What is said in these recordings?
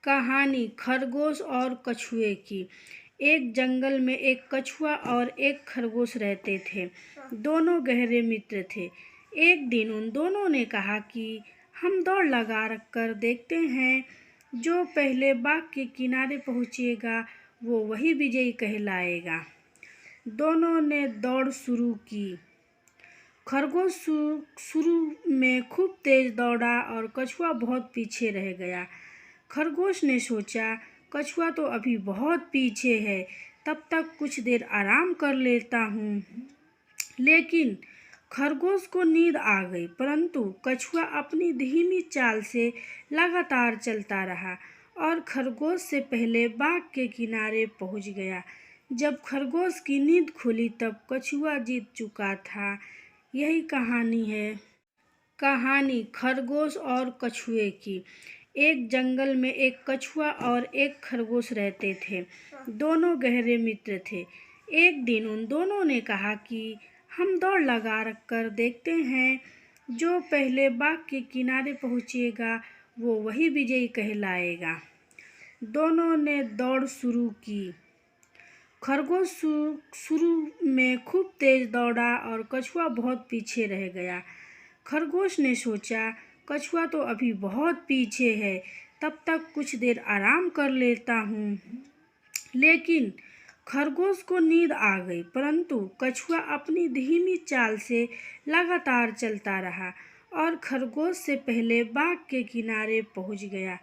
कहानी खरगोश और कछुए की। एक जंगल में एक कछुआ और एक खरगोश रहते थे। दोनों गहरे मित्र थे। एक दिन उन दोनों ने कहा कि हम दौड़ लगा कर देखते हैं, जो पहले बाग के किनारे पहुंचेगा वो वही विजयी कहलाएगा। दोनों ने दौड़ शुरू की। खरगोश शुरू में खूब तेज दौड़ा और कछुआ बहुत पीछे रह गया। खरगोश ने सोचा, कछुआ तो अभी बहुत पीछे है, तब तक कुछ देर आराम कर लेता हूँ। लेकिन खरगोश को नींद आ गई, परंतु कछुआ अपनी धीमी चाल से लगातार चलता रहा और खरगोश से पहले बाग के किनारे पहुँच गया। जब खरगोश की नींद खुली तब कछुआ जीत चुका था। यही कहानी है। कहानी खरगोश और कछुए की। एक जंगल में एक कछुआ और एक खरगोश रहते थे। दोनों गहरे मित्र थे। एक दिन उन दोनों ने कहा कि हम दौड़ लगा कर देखते हैं, जो पहले बाग के किनारे पहुंचेगा वो वही विजयी कहलाएगा। दोनों ने दौड़ शुरू की। खरगोश शुरू में खूब तेज दौड़ा और कछुआ बहुत पीछे रह गया। खरगोश ने सोचा, कछुआ तो अभी बहुत पीछे है, तब तक कुछ देर आराम कर लेता हूँ। लेकिन खरगोश को नींद आ गई, परंतु कछुआ अपनी धीमी चाल से लगातार चलता रहा और खरगोश से पहले बाग के किनारे पहुँच गया।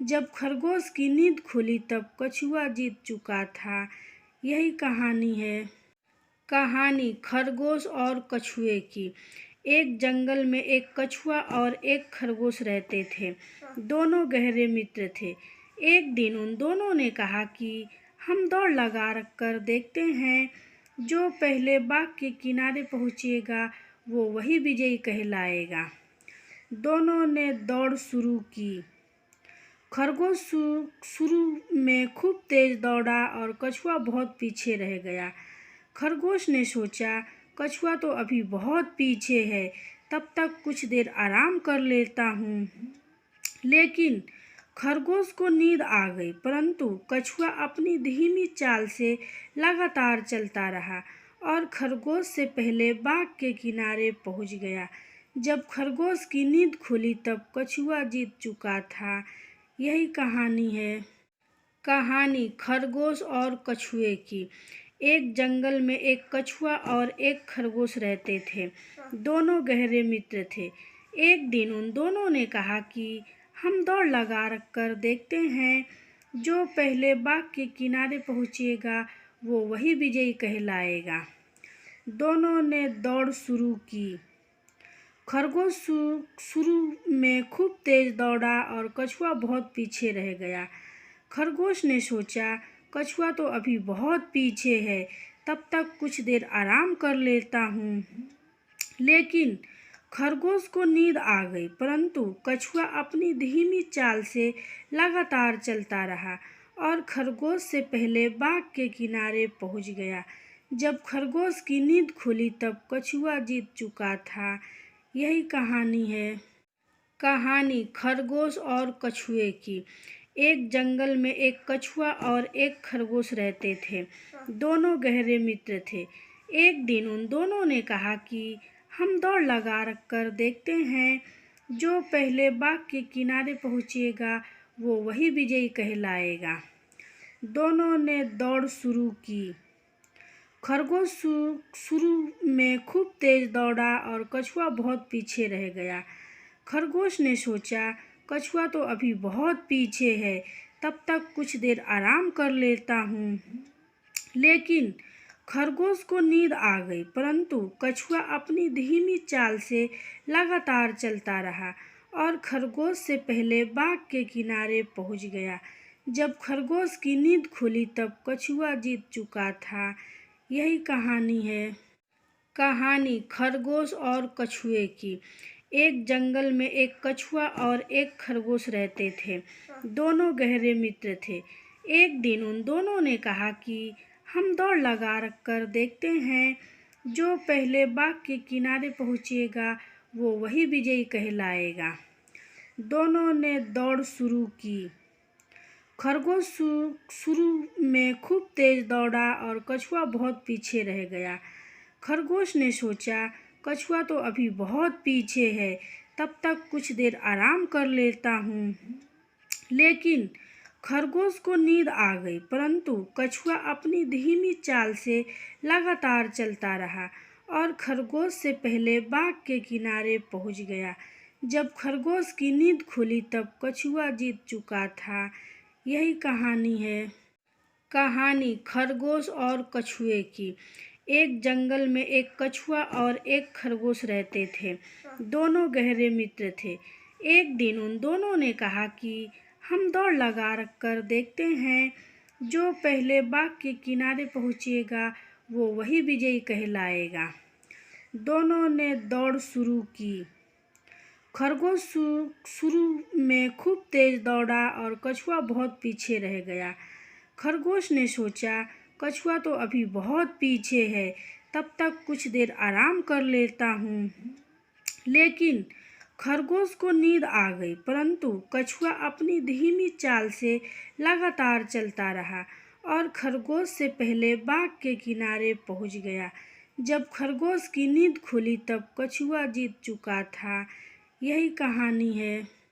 जब खरगोश की नींद खुली तब कछुआ जीत चुका था। यही कहानी है। कहानी खरगोश और कछुए की। एक जंगल में एक कछुआ और एक खरगोश रहते थे। दोनों गहरे मित्र थे। एक दिन उन दोनों ने कहा कि हम दौड़ लगा कर देखते हैं, जो पहले बाग के किनारे पहुंचेगा वो वही विजयी कहलाएगा। दोनों ने दौड़ शुरू की। खरगोश शुरू में खूब तेज दौड़ा और कछुआ बहुत पीछे रह गया। खरगोश ने सोचा, कछुआ तो अभी बहुत पीछे है, तब तक कुछ देर आराम कर लेता हूँ। लेकिन खरगोश को नींद आ गई, परंतु कछुआ अपनी धीमी चाल से लगातार चलता रहा और खरगोश से पहले बाग के किनारे पहुँच गया। जब खरगोश की नींद खुली तब कछुआ जीत चुका था। यही कहानी है। कहानी खरगोश और कछुए की। एक जंगल में एक कछुआ और एक खरगोश रहते थे। दोनों गहरे मित्र थे। एक दिन उन दोनों ने कहा कि हम दौड़ लगा कर देखते हैं, जो पहले बाग के किनारे पहुंचेगा वो वही विजयी कहलाएगा। दोनों ने दौड़ शुरू की। खरगोश शुरू में खूब तेज दौड़ा और कछुआ बहुत पीछे रह गया। खरगोश ने सोचा, कछुआ तो अभी बहुत पीछे है, तब तक कुछ देर आराम कर लेता हूँ। लेकिन खरगोश को नींद आ गई, परंतु कछुआ अपनी धीमी चाल से लगातार चलता रहा और खरगोश से पहले बाग के किनारे पहुँच गया। जब खरगोश की नींद खुली तब कछुआ जीत चुका था। यही कहानी है। कहानी खरगोश और कछुए की। एक जंगल में एक कछुआ और एक खरगोश रहते थे। दोनों गहरे मित्र थे। एक दिन उन दोनों ने कहा कि हम दौड़ लगा कर देखते हैं, जो पहले बाग के किनारे पहुंचेगा वो वही विजयी कहलाएगा। दोनों ने दौड़ शुरू की। खरगोश शुरू में खूब तेज दौड़ा और कछुआ बहुत पीछे रह गया। खरगोश ने सोचा, कछुआ तो अभी बहुत पीछे है, तब तक कुछ देर आराम कर लेता हूँ। लेकिन खरगोश को नींद आ गई, परंतु कछुआ अपनी धीमी चाल से लगातार चलता रहा और खरगोश से पहले बाग के किनारे पहुँच गया। जब खरगोश की नींद खुली तब कछुआ जीत चुका था। यही कहानी है। कहानी खरगोश और कछुए की। एक जंगल में एक कछुआ और एक खरगोश रहते थे। दोनों गहरे मित्र थे। एक दिन उन दोनों ने कहा कि हम दौड़ लगा कर देखते हैं, जो पहले बाग के किनारे पहुंचेगा वो वही विजयी कहलाएगा। दोनों ने दौड़ शुरू की। खरगोश शुरू में खूब तेज दौड़ा और कछुआ बहुत पीछे रह गया। खरगोश ने सोचा, कछुआ तो अभी बहुत पीछे है, तब तक कुछ देर आराम कर लेता हूँ। लेकिन खरगोश को नींद आ गई, परंतु कछुआ अपनी धीमी चाल से लगातार चलता रहा और खरगोश से पहले बाग के किनारे पहुंच गया। जब खरगोश की नींद खुली तब कछुआ जीत चुका था। यही कहानी है। कहानी खरगोश और कछुए की। एक जंगल में एक कछुआ और एक खरगोश रहते थे। दोनों गहरे मित्र थे। एक दिन उन दोनों ने कहा कि हम दौड़ लगा कर देखते हैं, जो पहले बाग के किनारे पहुंचेगा वो वही विजयी कहलाएगा। दोनों ने दौड़ शुरू की। खरगोश शुरू में खूब तेज दौड़ा और कछुआ बहुत पीछे रह गया। खरगोश ने सोचा, कछुआ तो अभी बहुत पीछे है, तब तक कुछ देर आराम कर लेता हूँ। लेकिन खरगोश को नींद आ गई, परंतु कछुआ अपनी धीमी चाल से लगातार चलता रहा और खरगोश से पहले बाग के किनारे पहुंच गया। जब खरगोश की नींद खुली तब कछुआ जीत चुका था। यही कहानी है।